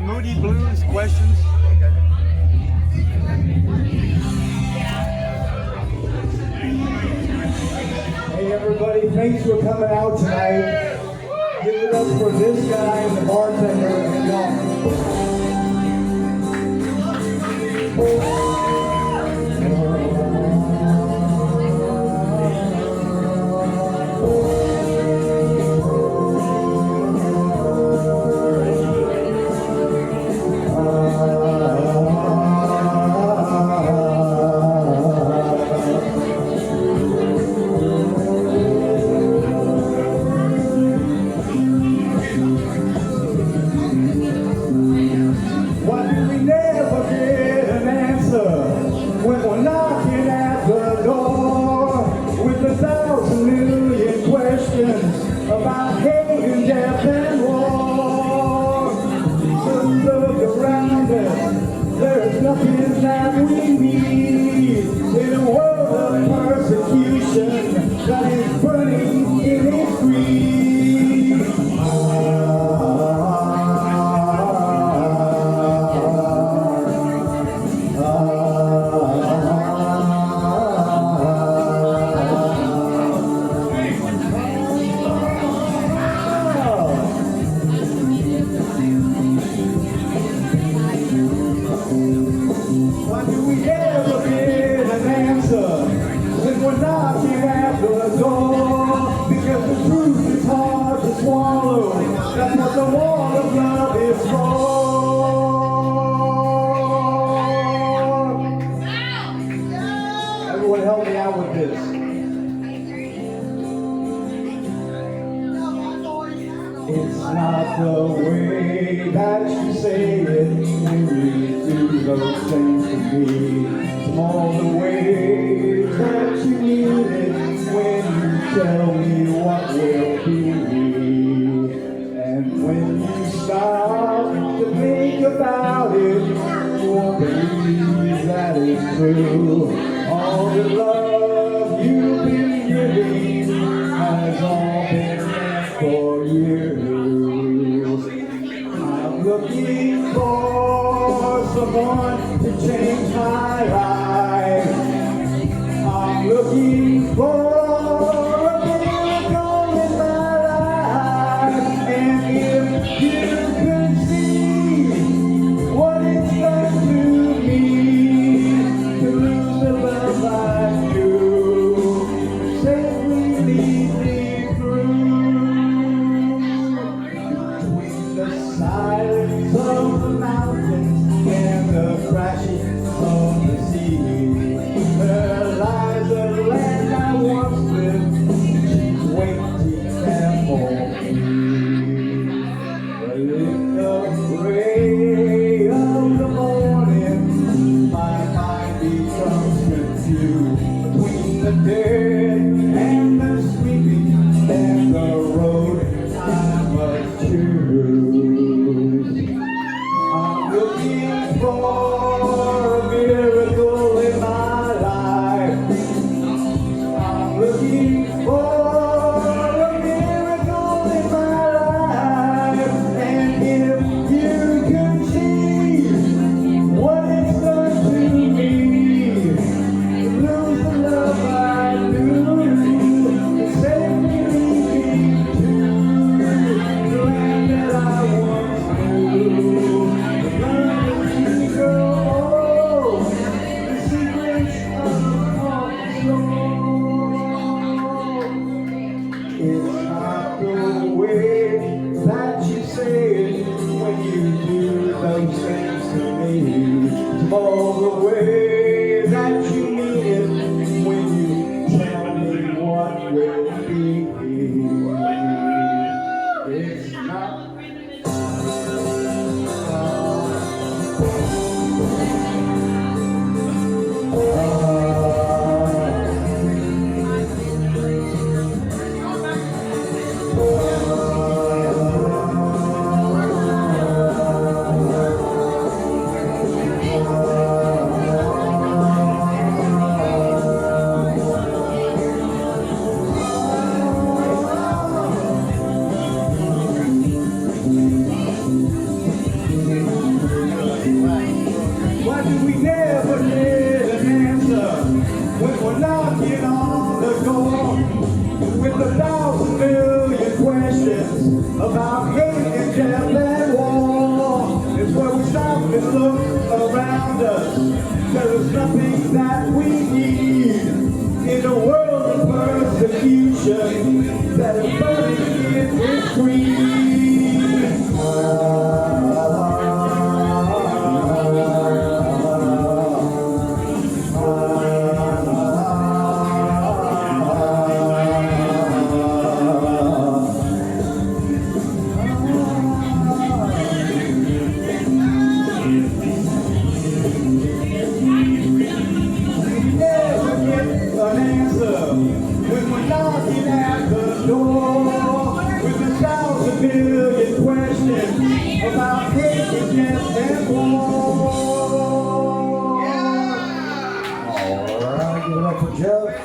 Moody Blues questions? Hey everybody, thanks for coming out tonight. Give it up for this guy and the bartender and about hate and death and war. Just look around us, there's nothing that we need in a world of persecution that is burning in its greed. Why do we ever get an answer when we're knocking at the door? Because the truth is hard to swallow. That's what the wall of love is for. Everyone help me out with this. It's not the way that you say it when you do those things to me. It's all the ways that you mean it when you tell me what will be. And when you stop to think about it, you won't believe that it's true. All the love you've been giving has all been meant for you. I'm looking for someone to change my life. I'm looking for a miracle in my life. And if you could see what it's done to me to lose the love I do, safely lead me through between the silence of the mountains and the crashing of the sea. There lies a land I once lived. She's waiting there for me. But in the gray of the morning, my mind becomes confused between the dead and the sleeping and the road I must choose. I'm looking for a miracle in my life. I'm looking for a miracle in my life. And if you could see what it's done to me, to lose the love I do, safely lead me to the land that I once knew. The land of the secrets of the heart soul. It's not the way that you say it when you do those things to me. It's all the way that you mean it when you tell me what will be. It's not. with 1,000 million questions about hate and death and war. It's where we stop and look around us. There is nothing that we need in a world of persecution that is burning in its greed. When we're knocking at the door with 1,000 million questions about hate and death and war. All right, give it up for Jeff.